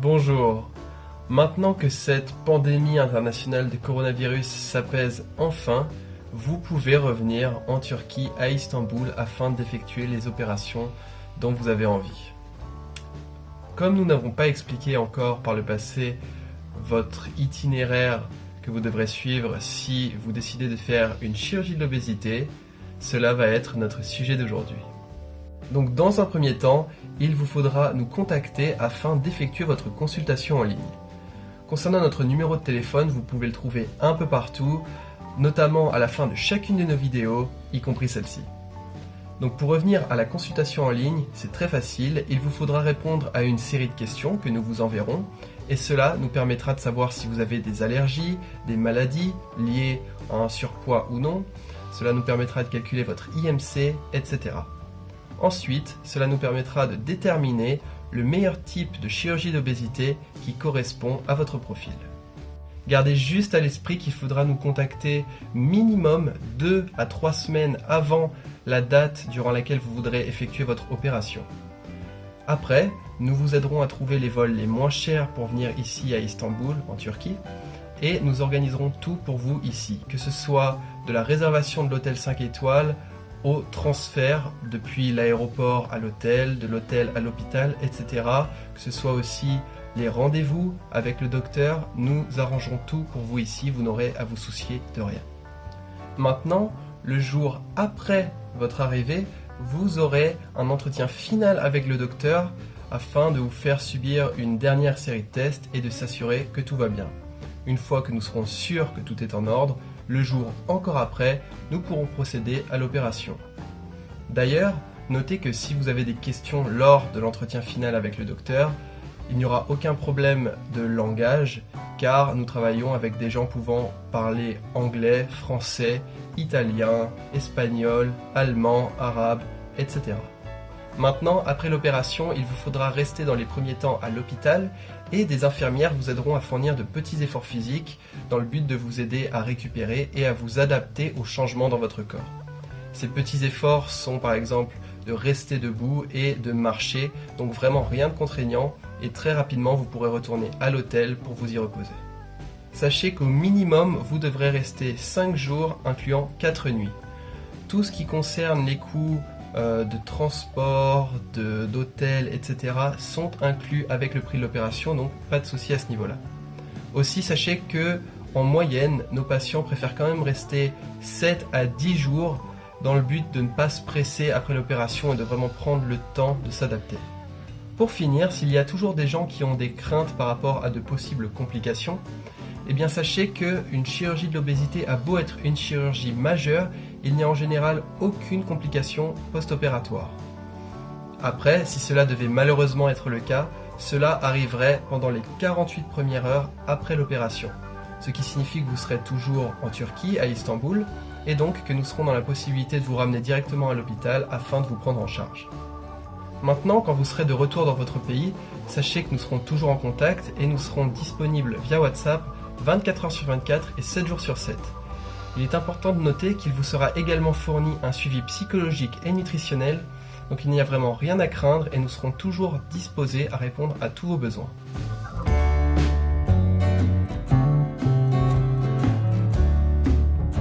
Bonjour. Maintenant que cette pandémie internationale de coronavirus s'apaise enfin, vous pouvez revenir en Turquie, à Istanbul, afin d'effectuer les opérations dont vous avez envie. Comme nous n'avons pas expliqué encore par le passé votre itinéraire que vous devrez suivre si vous décidez de faire une chirurgie de l'obésité, cela va être notre sujet d'aujourd'hui. Donc dans un premier temps, il vous faudra nous contacter afin d'effectuer votre consultation en ligne. Concernant notre numéro de téléphone, vous pouvez le trouver un peu partout, notamment à la fin de chacune de nos vidéos, y compris celle-ci. Donc pour revenir à la consultation en ligne, c'est très facile, il vous faudra répondre à une série de questions que nous vous enverrons, et cela nous permettra de savoir si vous avez des allergies, des maladies liées à un surpoids ou non, cela nous permettra de calculer votre IMC, etc. Ensuite, cela nous permettra de déterminer le meilleur type de chirurgie d'obésité qui correspond à votre profil. Gardez juste à l'esprit qu'il faudra nous contacter minimum 2 à 3 semaines avant la date durant laquelle vous voudrez effectuer votre opération. Après, nous vous aiderons à trouver les vols les moins chers pour venir ici à Istanbul, en Turquie, et nous organiserons tout pour vous ici, que ce soit de la réservation de l'hôtel 5 étoiles, au transfert depuis l'aéroport à l'hôtel, de l'hôtel à l'hôpital, etc. Que ce soit aussi les rendez-vous avec le docteur, nous arrangerons tout pour vous ici, vous n'aurez à vous soucier de rien. Maintenant, le jour après votre arrivée, vous aurez un entretien final avec le docteur afin de vous faire subir une dernière série de tests et de s'assurer que tout va bien. Une fois que nous serons sûrs que tout est en ordre, le jour encore après, nous pourrons procéder à l'opération. D'ailleurs, notez que si vous avez des questions lors de l'entretien final avec le docteur, il n'y aura aucun problème de langage car nous travaillons avec des gens pouvant parler anglais, français, italien, espagnol, allemand, arabe, etc. Maintenant, après l'opération, il vous faudra rester dans les premiers temps à l'hôpital et des infirmières vous aideront à fournir de petits efforts physiques dans le but de vous aider à récupérer et à vous adapter aux changements dans votre corps. Ces petits efforts sont par exemple de rester debout et de marcher, donc vraiment rien de contraignant et très rapidement vous pourrez retourner à l'hôtel pour vous y reposer. Sachez qu'au minimum vous devrez rester 5 jours incluant 4 nuits. Tout ce qui concerne les coûts de transport, d'hôtel, etc. sont inclus avec le prix de l'opération, donc pas de souci à ce niveau-là. Aussi, sachez que en moyenne, nos patients préfèrent quand même rester 7 à 10 jours dans le but de ne pas se presser après l'opération et de vraiment prendre le temps de s'adapter. Pour finir, s'il y a toujours des gens qui ont des craintes par rapport à de possibles complications, eh bien sachez qu'une chirurgie de l'obésité a beau être une chirurgie majeure, il n'y a en général aucune complication post-opératoire. Après, si cela devait malheureusement être le cas, cela arriverait pendant les 48 premières heures après l'opération, ce qui signifie que vous serez toujours en Turquie, à Istanbul, et donc que nous serons dans la possibilité de vous ramener directement à l'hôpital afin de vous prendre en charge. Maintenant, quand vous serez de retour dans votre pays, sachez que nous serons toujours en contact et nous serons disponibles via WhatsApp 24 heures sur 24 et 7 jours sur 7. Il est important de noter qu'il vous sera également fourni un suivi psychologique et nutritionnel, donc il n'y a vraiment rien à craindre et nous serons toujours disposés à répondre à tous vos besoins.